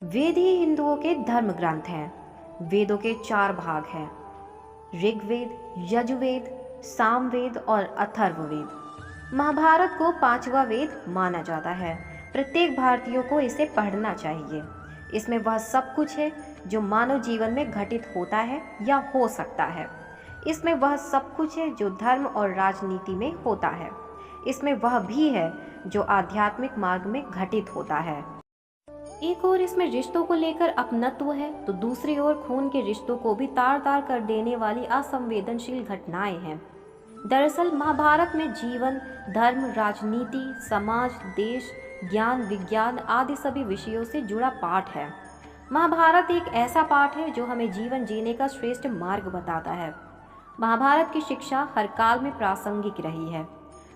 वेद ही हिंदुओं के धर्म ग्रंथ हैं। वेदों के चार भाग हैं: ऋग्वेद, यजुर्वेद, सामवेद और अथर्ववेद। महाभारत को पांचवा वेद माना जाता है। प्रत्येक भारतीय को इसे पढ़ना चाहिए। इसमें वह सब कुछ है जो मानव जीवन में घटित होता है या हो सकता है। इसमें वह सब कुछ है जो धर्म और राजनीति में होता है। इसमें वह भी है जो आध्यात्मिक मार्ग में घटित होता है। एक ओर इसमें रिश्तों को लेकर अपनत्व है, तो दूसरी ओर खून के रिश्तों को भी तार तार कर देने वाली असंवेदनशील घटनाएं हैं। दरअसल महाभारत में जीवन, धर्म, राजनीति, समाज, देश, ज्ञान, विज्ञान आदि सभी विषयों से जुड़ा पाठ है। महाभारत एक ऐसा पाठ है जो हमें जीवन जीने का श्रेष्ठ मार्ग बताता है। महाभारत की शिक्षा हर काल में प्रासंगिक रही है।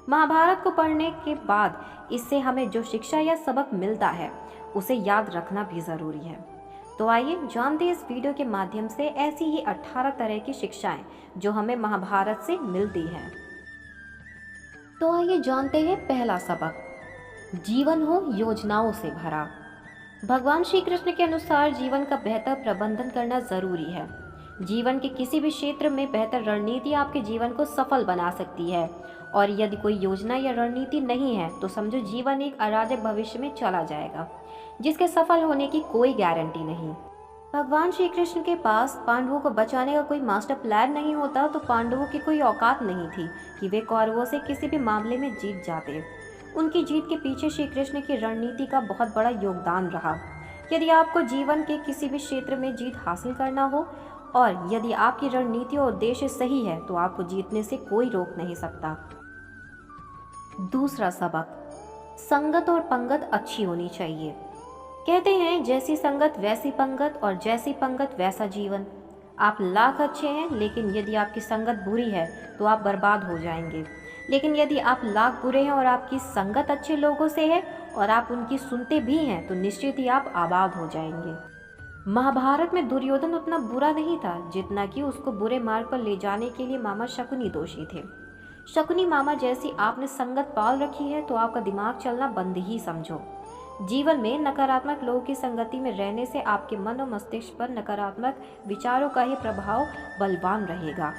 महाभारत को पढ़ने के बाद इससे हमें जो शिक्षा या सबक मिलता है उसे याद रखना भी जरूरी है। तो आइए जानते हैं इस वीडियो के माध्यम से ऐसी ही 18 तरह की शिक्षाएं जो हमें महाभारत से मिलती हैं। तो आइए जानते हैं पहला सबक, जीवन हो योजनाओं से भरा। भगवान श्री कृष्ण के अनुसार जीवन का बेहतर प्रबंधन करना जरूरी है। जीवन के किसी भी क्षेत्र में बेहतर रणनीति आपके जीवन को सफल बना सकती है, और यदि कोई योजना या रणनीति नहीं है तो समझो जीवन एक अराजक भविष्य में चला जाएगा जिसके सफल होने की कोई गारंटी नहीं। भगवान श्री कृष्ण के पास पांडवों को बचाने का कोई मास्टर प्लान नहीं होता तो पांडवों की कोई औकात नहीं थी कि वे कौरवों से किसी भी मामले में जीत जाते। उनकी जीत के पीछे श्री कृष्ण की रणनीति का बहुत बड़ा योगदान रहा। यदि आपको जीवन के किसी भी क्षेत्र में जीत हासिल करना हो और यदि आपकी रणनीति और उद्देश्य सही है तो आपको जीतने से कोई रोक नहीं सकता। दूसरा सबक, संगत और पंगत अच्छी होनी चाहिए। कहते हैं जैसी संगत वैसी पंगत और जैसी पंगत वैसा जीवन। आप लाख अच्छे हैं लेकिन यदि आपकी संगत बुरी है तो आप बर्बाद हो जाएंगे। लेकिन यदि आप लाख बुरे हैं और आपकी संगत अच्छे लोगों से है और आप उनकी सुनते भी हैं तो निश्चित ही आप आबाद हो जाएंगे। महाभारत में दुर्योधन उतना बुरा नहीं था जितना कि उसको बुरे मार्ग पर ले जाने के लिए मामा शकुनी दोषी थे। शकुनी मामा जैसी आपने संगत पाल रखी है तो आपका दिमाग चलना बंद ही समझो। जीवन में नकारात्मक लोगों की संगति में रहने से आपके मन और मस्तिष्क पर नकारात्मक विचारों का ही प्रभाव बलवान रहेगा।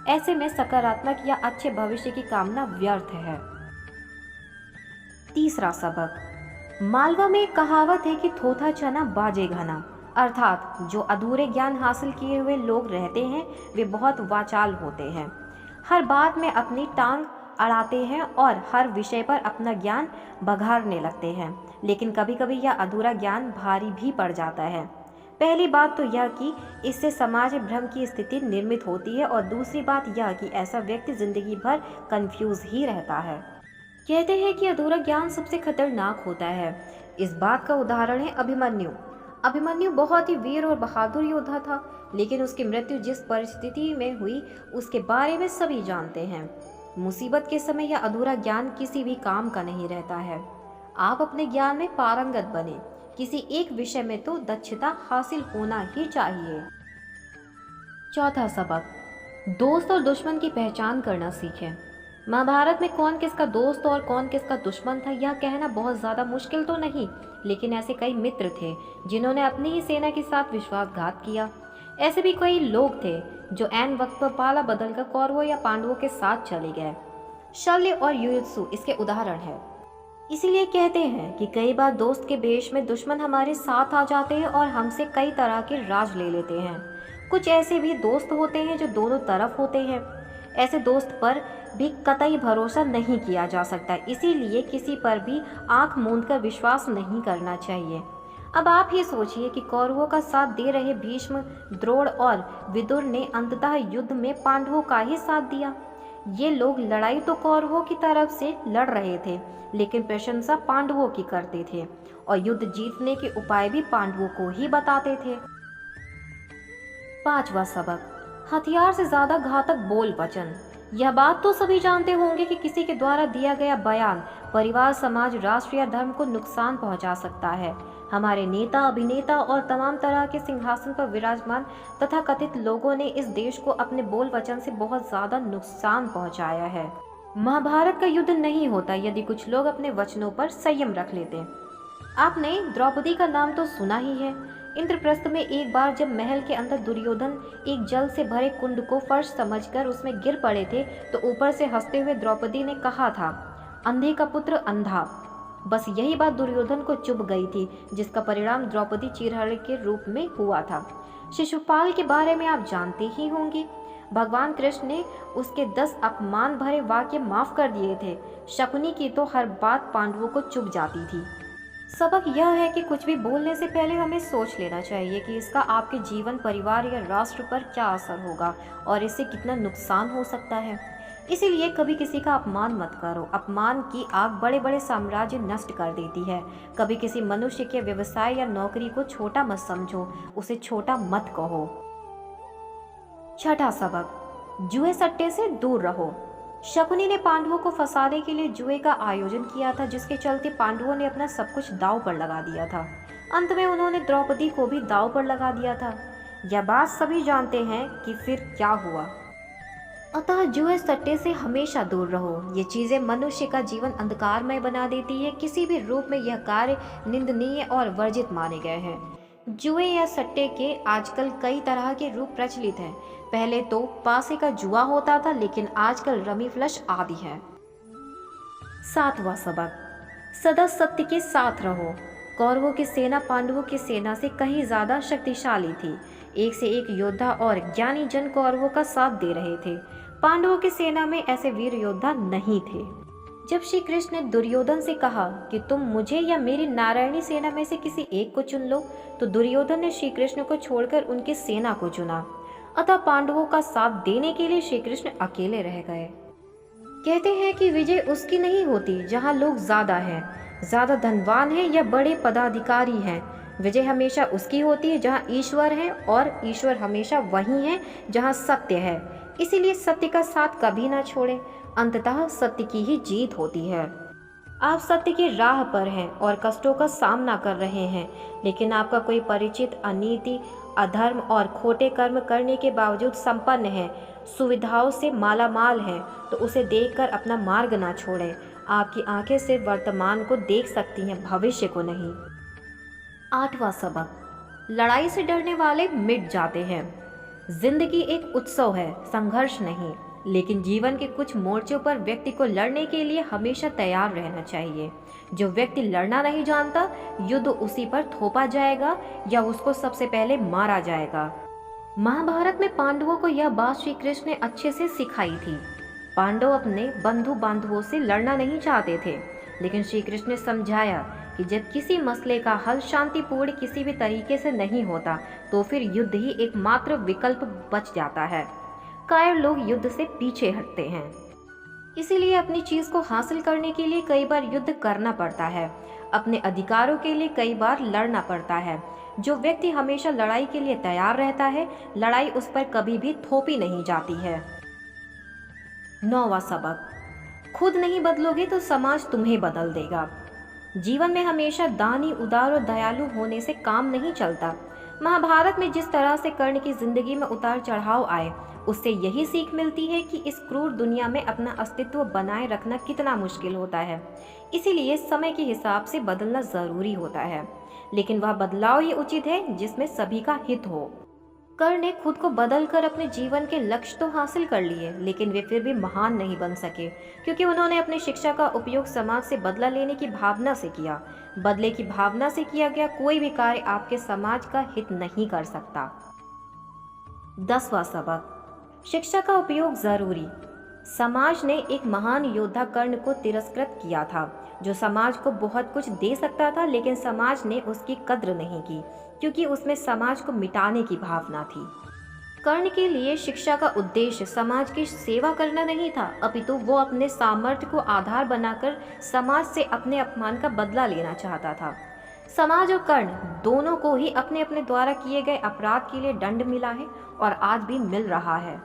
ऐसे में सकारात्मक या अच्छे भविष्य की कामना व्यर्थ है। तीसरा सबक, मालवा में एक कहावत है कि थोथा चना बाजे घना, अर्थात जो अधूरे ज्ञान हासिल किए हुए लोग रहते हैं वे बहुत वाचाल होते हैं, हर बात में अपनी टांग अड़ाते हैं और हर विषय पर अपना ज्ञान बघाड़ने लगते हैं। लेकिन कभी कभी यह अधूरा ज्ञान भारी भी पड़ जाता है। पहली बात तो यह कि इससे समाज में भ्रम की स्थिति निर्मित होती है और दूसरी बात यह कि ऐसा व्यक्ति जिंदगी भर कंफ्यूज ही रहता है। कहते हैं कि अधूरा ज्ञान सबसे खतरनाक होता है। इस बात का उदाहरण है अभिमन्यु। अभिमन्यु बहुत ही वीर और बहादुर योद्धा था, लेकिन उसकी मृत्यु जिस परिस्थिति में हुई उसके बारे में सभी जानते हैं। मुसीबत के समय यह अधूरा ज्ञान किसी भी काम का नहीं रहता है। आप अपने ज्ञान में पारंगत बने, किसी एक विषय में तो दक्षता हासिल होना ही चाहिए। चौथा सबक, दोस्त और दुश्मन की पहचान करना सीखें। महाभारत में कौन किसका दोस्त और कौन किसका दुश्मन था यह कहना बहुत ज़्यादा मुश्किल तो नहीं, लेकिन ऐसे कई मित्र थे जिन्होंने अपनी ही सेना के साथ विश्वासघात किया। ऐसे भी कई लोग थे जो ऐन वक्त पर पाला बदलकर कौरवों या पांडवों के साथ चले गए। शल्य और युयुत्सु इसके उदाहरण है। इसीलिए कहते हैं कि कई बार दोस्त के भेष में दुश्मन हमारे साथ आ जाते हैं और हमसे कई तरह के राज ले लेते हैं। कुछ ऐसे भी दोस्त होते हैं जो दोनों तरफ होते हैं। ऐसे दोस्त पर भी कतई भरोसा नहीं किया जा सकता, इसीलिए किसी पर भी आंख मूंदकर विश्वास नहीं करना चाहिए। अब आप ही सोचिए कि कौरवों का साथ दे रहे भीष्म, द्रोण और विदुर ने अंततः युद्ध में पांडवों का ही साथ दिया। ये लोग लड़ाई तो कौरवों की तरफ से लड़ रहे थे, लेकिन प्रशंसा पांडवों की करते थे और युद्ध जीतने के उपाय भी पांडवों को ही बताते थे। पांचवा सबक, हथियार से ज्यादा घातक बोल वचन। यह बात तो सभी जानते होंगे कि किसी के द्वारा दिया गया बयान परिवार, समाज, राष्ट्र या धर्म को नुकसान पहुंचा सकता है। हमारे नेता, अभिनेता और तमाम तरह के सिंहासन पर विराजमान तथा कथित लोगों ने इस देश को अपने बोल वचन से बहुत ज्यादा नुकसान पहुंचाया है। महाभारत का युद्ध नहीं होता यदि कुछ लोग अपने वचनों पर संयम रख लेते। आपने द्रौपदी का नाम तो सुना ही है। इंद्रप्रस्थ में एक बार जब महल के अंदर दुर्योधन एक जल से भरे कुंड को फर्श समझकर उसमें गिर पड़े थे, तो ऊपर से हंसते हुए द्रौपदी ने कहा था, अंधे का पुत्र अंधा। बस यही बात दुर्योधन को चुभ गई थी, जिसका परिणाम द्रौपदी चिरहरण के रूप में हुआ था। शिशुपाल के बारे में आप जानते ही होंगे। भगवान कृष्ण ने उसके 10 अपमान भरे वाक्य माफ कर दिए थे। शकुनी की तो हर बात पांडवों को चुभ जाती थी। सबक यह है कि कुछ भी बोलने से पहले हमें सोच लेना चाहिए कि इसका आपके जीवन, परिवार या राष्ट्र पर क्या असर होगा और इससे कितना नुकसान हो सकता है। इसीलिए कभी किसी का अपमान मत करो। अपमान की आग बड़े बड़े साम्राज्य नष्ट कर देती है। कभी किसी मनुष्य के व्यवसाय या नौकरी को छोटा मत समझो, उसे छोटा मत कहो। छठा सबक, जुए सट्टे से दूर रहो। शकुनी ने पांडवों को फंसाने के लिए जुए का आयोजन किया था, जिसके चलते पांडवों ने अपना सब कुछ दांव पर लगा दिया था। अंत में उन्होंने द्रौपदी को भी दांव पर लगा दिया था। यह बात सभी जानते हैं कि फिर क्या हुआ। अतः जुए सट्टे से हमेशा दूर रहो। ये चीजें मनुष्य का जीवन अंधकारमय बना देती है। किसी भी रूप में यह कार्य निंदनीय और वर्जित माने गए हैं। जुए या सट्टे के आजकल कई तरह के रूप प्रचलित हैं। पहले तो पासे का जुआ होता था, लेकिन आजकल रमी फ्लश आदि है। सातवां सबक, सदा सत्य के साथ रहो। कौरवों की सेना पांडवों की सेना से कहीं ज्यादा शक्तिशाली थी। एक से एक योद्धा और ज्ञानी जन कौरवों का साथ दे रहे थे। पांडवों की सेना में ऐसे वीर योद्धा नहीं थे। जब श्री कृष्ण ने दुर्योधन से कहा कि तुम मुझे या मेरी नारायणी सेना में से किसी एक को चुन लो, तो दुर्योधन ने श्री कृष्ण को छोड़कर उनकी सेना को चुना। अतः पांडवों का साथ देने के लिए श्री कृष्ण अकेले रह गए। कहते हैं कि विजय उसकी नहीं होती जहां लोग ज्यादा हैं, ज्यादा धनवान हैं या बड़े पदाधिकारी हैं। विजय हमेशा उसकी होती है जहां ईश्वर है, और ईश्वर हमेशा वही है जहां सत्य है। इसीलिए सत्य का साथ कभी ना छोड़ें। अंततः सत्य की ही जीत होती है। आप सत्य की राह पर हैं और कष्टों का सामना कर रहे हैं, लेकिन आपका कोई परिचित अनीति, अधर्म और खोटे कर्म करने के बावजूद संपन्न है, सुविधाओं से मालामाल है, तो उसे देखकर अपना मार्ग ना छोड़ें। आपकी आंखें सिर्फ वर्तमान को देख सकती हैं, भविष्य को नहीं। आठवां सबक, लड़ाई से डरने वाले मिट जाते हैं। जिंदगी एक उत्सव है, संघर्ष नहीं। लेकिन जीवन के कुछ मोर्चों पर व्यक्ति को लड़ने के लिए हमेशा तैयार रहना चाहिए। जो व्यक्ति लड़ना नहीं जानता, युद्ध उसी पर थोपा जाएगा या उसको सबसे पहले मारा जाएगा। महाभारत में पांडवों को यह बात श्री कृष्ण ने अच्छे से सिखाई थी। पांडव अपने बंधु बांधवों से लड़ना नहीं चाहते थे, लेकिन श्री कृष्ण ने समझाया कि जब किसी मसले का हल शांतिपूर्ण किसी भी तरीके से नहीं होता, तो फिर युद्ध ही एकमात्र विकल्प बच जाता है। कायर लोग युद्ध से पीछे हटते हैं। इसीलिए अपनी चीज को हासिल करने के लिए कई बार युद्ध करना पड़ता है। अपने अधिकारों के लिए कई बार लड़ना पड़ता है। जो व्यक्ति हमेशा लड़ाई के लिए तैयार रहता है, लड़ाई उस पर कभी भी थोपी नहीं जाती है। नौवां सबक, खुद नहीं बदलोगे तो समाज तुम्हें बदल देगा। जीवन में हमेशा दानी, उदार और दयालु होने से काम नहीं चलता। महाभारत में जिस तरह से कर्ण की जिंदगी में उतार चढ़ाव आए, उससे यही सीख मिलती है कि इस क्रूर दुनिया में अपना अस्तित्व बनाए रखना कितना मुश्किल होता है। इसीलिए समय के हिसाब से बदलना जरूरी होता है, लेकिन वह बदलाव ही उचित है जिसमें सभी का हित हो। कर्ण ने खुद को बदलकर अपने जीवन के लक्ष्य तो हासिल कर लिए, लेकिन वे फिर भी महान नहीं बन सके, क्योंकि उन्होंने अपनी शिक्षा का उपयोग समाज से बदला लेने की भावना से किया। बदले की भावना से किया गया कोई भी कार्य आपके समाज का हित नहीं कर सकता। 10वां सबक, शिक्षा का उपयोग जरूरी। समाज ने एक महान योद्धा कर्ण को तिरस्कृत किया था, जो समाज को बहुत कुछ दे सकता था, लेकिन समाज ने उसकी कद्र नहीं की, क्योंकि उसमें समाज को मिटाने की भावना थी। कर्ण के लिए शिक्षा का उद्देश्य समाज की सेवा करना नहीं था, अपितु वो अपने सामर्थ्य को आधार बनाकर समाज से अपने अपमान का बदला लेना चाहता था। समाज और कर्ण दोनों को ही अपने अपने द्वारा किए गए अपराध के लिए दंड मिला है और आज भी मिल रहा है।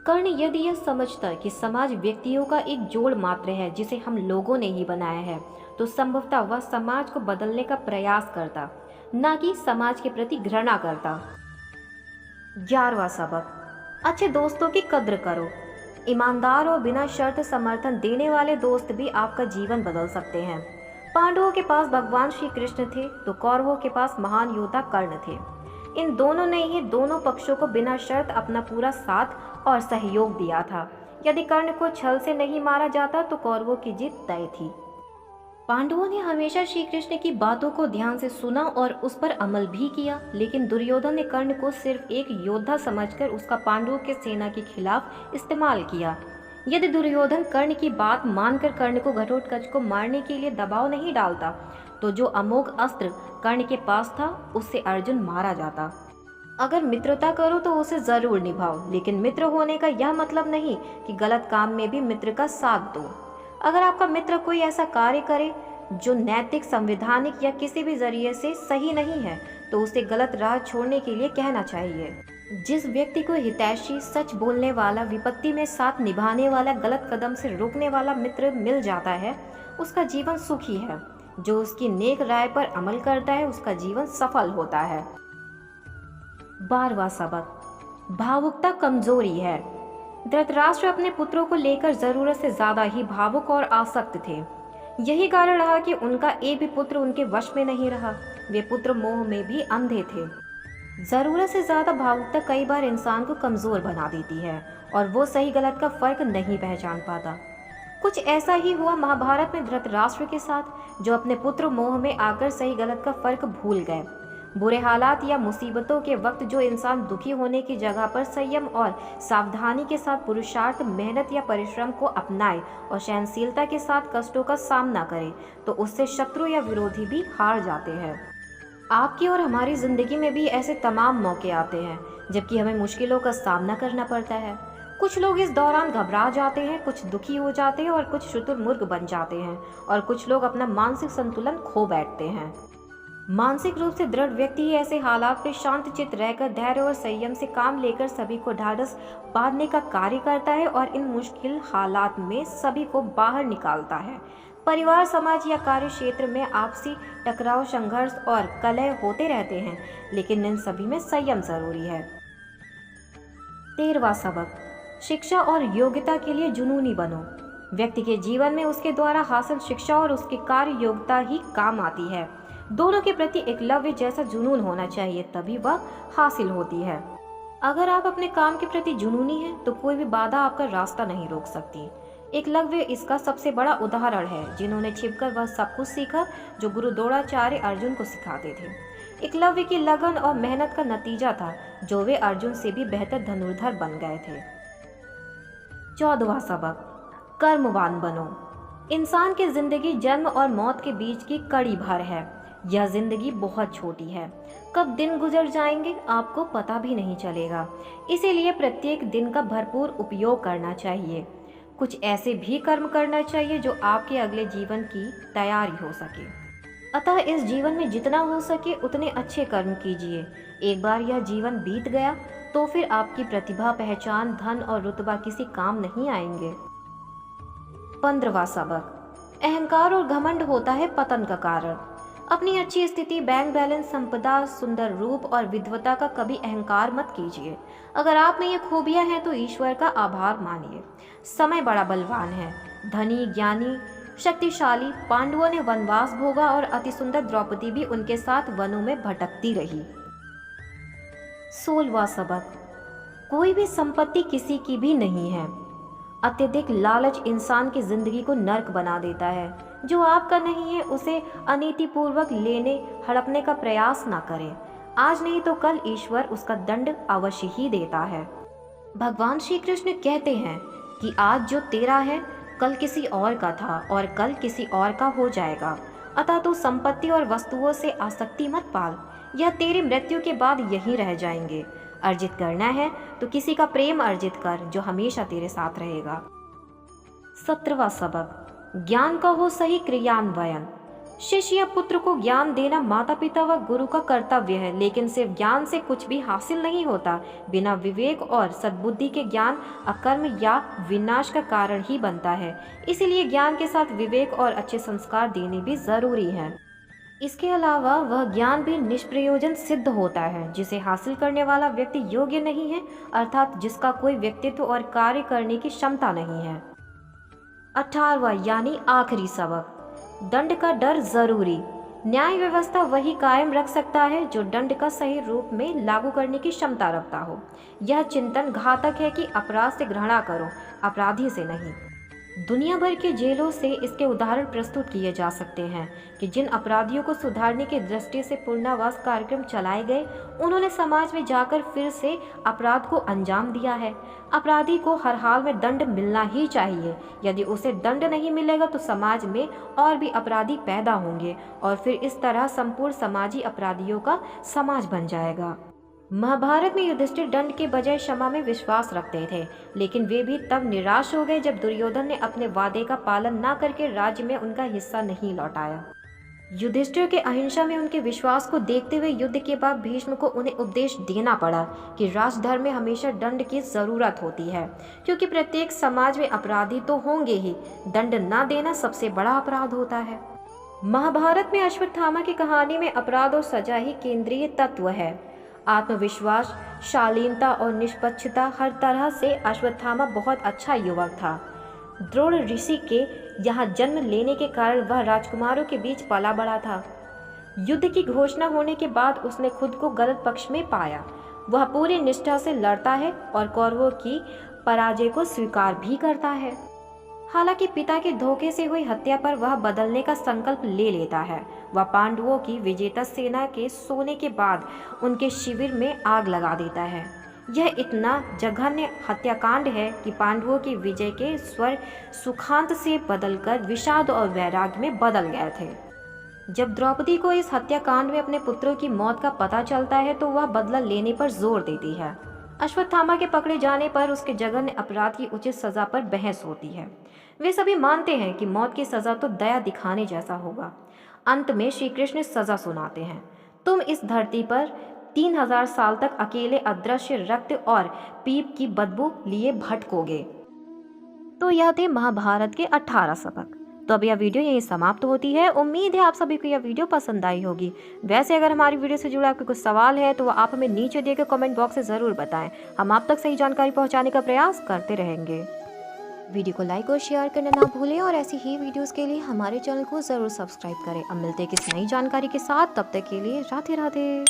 कर्ण यदि यह समझता कि समाज व्यक्तियों का एक जोड़ मात्र है जिसे हम लोगों ने ही बनाया है, तो संभवतः वह समाज को बदलने का प्रयास करता, न कि समाज के प्रति घृणा करता। 11वां सबक, अच्छे दोस्तों की कद्र करो। ईमानदार और बिना शर्त समर्थन देने वाले दोस्त भी आपका जीवन बदल सकते हैं। पांडवों के पास भगवान श्री कृष्ण थे तो कौरवों के पास महान योद्धा कर्ण थे। इन दोनों ने ही दोनों पक्षों को बिना शर्त अपना पूरा साथ और सहयोग दिया था। यदि कर्ण को छल से नहीं मारा जाता तो कौरवों की जीत तय थी। पांडवों ने हमेशा श्री कृष्ण की बातों को ध्यान से सुना और उस पर अमल भी किया, लेकिन दुर्योधन ने कर्ण को सिर्फ एक योद्धा समझकर उसका पांडवों के सेना के खिलाफ इस्तेमाल किया। यदि दुर्योधन कर्ण की बात मानकर कर्ण को घटोत्कच को मारने के लिए दबाव नहीं डालता तो जो अमोघ अस्त्र कर्ण के पास था उससे अर्जुन मारा जाता। अगर मित्रता करो तो उसे जरूर निभाओ, लेकिन मित्र होने का यह मतलब नहीं कि गलत काम में भी मित्र का साथ दो। अगर आपका मित्र कोई ऐसा कार्य करे जो नैतिक, संवैधानिक या किसी भी जरिए से सही नहीं है तो उसे गलत राह छोड़ने के लिए कहना चाहिए। जिस व्यक्ति को हितैषी, सच बोलने वाला, विपत्ति में साथ निभाने वाला, गलत कदम से रोकने वाला मित्र मिल जाता है उसका जीवन सुखी है। जो उसकी नेक राय पर अमल करता है उसका जीवन सफल होता है। 12वां सबक, भावुकता कमजोरी है। धृतराष्ट्र अपने पुत्रों को लेकर जरूरत से ज्यादा ही भावुक और आसक्त थे। यही कारण रहा कि उनका एक भी पुत्र उनके वश में नहीं रहा। वे पुत्र मोह में भी अंधे थे। जरूरत से ज्यादा भावुकता कई बार इंसान को कमजोर बना देती है और वो सही गलत का फर्क नहीं पहचान पाता। कुछ ऐसा ही हुआ महाभारत में धृतराष्ट्र के साथ, जो अपने पुत्र मोह में आकर सही गलत का फर्क भूल गए। बुरे हालात या मुसीबतों के वक्त जो इंसान दुखी होने की जगह पर संयम और सावधानी के साथ पुरुषार्थ, मेहनत या परिश्रम को अपनाए और सहनशीलता के साथ कष्टों का सामना करे तो उससे शत्रु या विरोधी भी हार जाते हैं। आपकी और हमारी जिंदगी में भी ऐसे तमाम मौके आते हैं जबकि हमें मुश्किलों का सामना करना पड़ता है। कुछ लोग इस दौरान घबरा जाते हैं, कुछ दुखी हो जाते हैं और कुछ शुतुरमुर्ग बन जाते हैं और कुछ लोग अपना मानसिक संतुलन खो बैठते हैं। मानसिक रूप से दृढ़ व्यक्ति ही ऐसे हालात में शांत चित्त रहकर धैर्य और संयम से काम लेकर सभी को ढाढ़स बांधने का कार्य करता है और इन मुश्किल हालात में सभी को बाहर निकालता है। परिवार, समाज या कार्य क्षेत्र में आपसी टकराव, संघर्ष और कलह होते रहते हैं, लेकिन इन सभी में संयम जरूरी है। 13वां सबक, शिक्षा और योग्यता के लिए जुनूनी बनो। व्यक्ति के जीवन में उसके द्वारा हासिल शिक्षा और उसकी कार्य योग्यता ही काम आती है। दोनों के प्रति एकलव्य जैसा जुनून होना चाहिए, तभी वह हासिल होती है। अगर आप अपने काम के प्रति जुनूनी हैं तो कोई भी बाधा आपका रास्ता नहीं रोक सकती। एकलव्य इसका सबसे बड़ा उदाहरण है, जिन्होंने छिपकर वह सब कुछ सीखा जो गुरु द्रोणाचार्य अर्जुन को सिखाते थे। एकलव्य की लगन और मेहनत का नतीजा था जो वे अर्जुन से भी बेहतर धनुर्धर बन गए थे। 14वां सबक, कर्मवान बनो। इंसान की जिंदगी जन्म और मौत के बीच की कड़ी भर है। यह जिंदगी बहुत छोटी है, कब दिन गुजर जाएंगे आपको पता भी नहीं चलेगा। इसीलिए प्रत्येक दिन का भरपूर उपयोग करना चाहिए। कुछ ऐसे भी कर्म करना चाहिए जो आपके अगले जीवन की तैयारी हो सके। अतः इस जीवन में जितना हो सके उतने अच्छे कर्म कीजिए। एक बार यह जीवन बीत गया तो फिर आपकी प्रतिभा, पहचान, धन और रुतबा किसी काम नहीं आएंगे। 15वां सबक, अहंकार और घमंड होता है पतन का कारण। अपनी अच्छी स्थिति, बैंक बैलेंस, संपदा, सुंदर रूप और विद्वता का कभी अहंकार मत कीजिए। अगर आप में ये खूबियां हैं तो ईश्वर का आभार मानिए। समय बड़ा बलवान है, धनी, ज्ञानी, शक्तिशाली। पांडवों ने वनवास भोगा और अति सुंदर द्रौपदी भी उनके साथ वनों में भटकती रही। 16वां सबक, कोई भी संपत्ति किसी की भी नहीं है। अत्यधिक लालच इंसान की जिंदगी को नर्क बना देता है। जो आपका नहीं है उसे अनीतिपूर्वक लेने, हड़पने का प्रयास ना करें। आज नहीं तो कल ईश्वर उसका दंड अवश्य ही देता है। भगवान श्री कृष्ण कहते हैं कि आज जो तेरा है कल किसी और का था और कल किसी और का हो जाएगा। अतः तो संपत्ति और वस्तुओं से आसक्ति मत पाल, यह तेरी मृत्यु के बाद यहीं रह जाएंगे। अर्जित करना है तो किसी का प्रेम अर्जित कर जो हमेशा तेरे साथ रहेगा। 17वां सबक, ज्ञान का हो सही क्रियान्वयन। शिष्य या पुत्र को ज्ञान देना माता पिता व गुरु का कर्तव्य है, लेकिन सिर्फ ज्ञान से कुछ भी हासिल नहीं होता। बिना विवेक और सद्बुद्धि के ज्ञान अकर्म या विनाश का कारण ही बनता है। इसीलिए ज्ञान के साथ विवेक और अच्छे संस्कार देने भी जरूरी है। इसके अलावा वह ज्ञान भी निष्प्रयोजन सिद्ध होता है जिसे हासिल करने वाला व्यक्ति योग्य नहीं है, अर्थात जिसका कोई व्यक्तित्व और कार्य करने की क्षमता नहीं है। 18वां यानी आखिरी सबक, दंड का डर जरूरी। न्याय व्यवस्था वही कायम रख सकता है जो दंड का सही रूप में लागू करने की क्षमता रखता हो। यह चिंतन घातक है कि अपराध से घृणा करो, अपराधी से नहीं। दुनिया भर के जेलों से इसके उदाहरण प्रस्तुत किए जा सकते हैं कि जिन अपराधियों को सुधारने की दृष्टि से पुनर्वास कार्यक्रम चलाए गए, उन्होंने समाज में जाकर फिर से अपराध को अंजाम दिया है। अपराधी को हर हाल में दंड मिलना ही चाहिए। यदि उसे दंड नहीं मिलेगा तो समाज में और भी अपराधी पैदा होंगे और फिर इस तरह संपूर्ण समाजी अपराधियों का समाज बन जाएगा। महाभारत में युधिष्ठिर दंड के बजाय क्षमा में विश्वास रखते थे, लेकिन वे भी तब निराश हो गए जब दुर्योधन ने अपने वादे का पालन न करके राज्य में उनका हिस्सा नहीं लौटाया। युधिष्ठिर के अहिंसा में उनके विश्वास को देखते हुए युद्ध के बाद भीष्म को उन्हें उपदेश देना पड़ा कि राजधर्म में हमेशा दंड की जरूरत होती है, क्योंकि प्रत्येक समाज में अपराधी तो होंगे ही। दंड न देना सबसे बड़ा अपराध होता है। महाभारत में अश्वत्थामा की कहानी में अपराध और सजा ही केंद्रीय तत्व है। आत्मविश्वास, शालीनता और निष्पक्षता, हर तरह से अश्वत्थामा बहुत अच्छा युवक था। द्रोण ऋषि के यहाँ जन्म लेने के कारण वह राजकुमारों के बीच पला बड़ा था। युद्ध की घोषणा होने के बाद उसने खुद को गलत पक्ष में पाया। वह पूरी निष्ठा से लड़ता है और कौरवों की पराजय को स्वीकार भी करता है। हालांकि पिता के धोखे से हुई हत्या पर वह बदलने का संकल्प ले लेता है। वह पांडवों की विजेता सेना के सोने के बाद उनके शिविर में आग लगा देता है। यह इतना जघन्य हत्याकांड है कि पांडवों की विजय के स्वर सुखांत से बदलकर विषाद और वैराग्य में बदल गए थे। जब द्रौपदी को इस हत्याकांड में अपने पुत्रों की मौत का पता चलता है तो वह बदला लेने पर जोर देती है। अश्वत्थामा के पकड़े जाने पर उसके जघन्य अपराध की उचित सजा पर बहस होती है। वे सभी मानते हैं कि मौत की सजा तो दया दिखाने जैसा होगा। अंत में श्री कृष्ण सजा सुनाते हैं, तुम इस धरती पर 3000 साल तक अकेले अदृश्य रक्त और पीप की बदबू लिए भटकोगे। तो यह थे महाभारत के 18 सबक। तो अब यह वीडियो यहीं समाप्त होती है। उम्मीद है आप सभी को यह वीडियो पसंद आई होगी। वैसे अगर हमारी वीडियो से जुड़ा आपके कुछ सवाल है तो वो आप हमें नीचे दिए गए कमेंट बॉक्स से ज़रूर बताएं। हम आप तक सही जानकारी पहुंचाने का प्रयास करते रहेंगे। वीडियो को लाइक और शेयर करना ना भूलें और ऐसी ही वीडियोस के लिए हमारे चैनल को ज़रूर सब्सक्राइब करें। अब मिलते हैं किसी नई जानकारी के साथ, तब तक के लिए राधे राधे।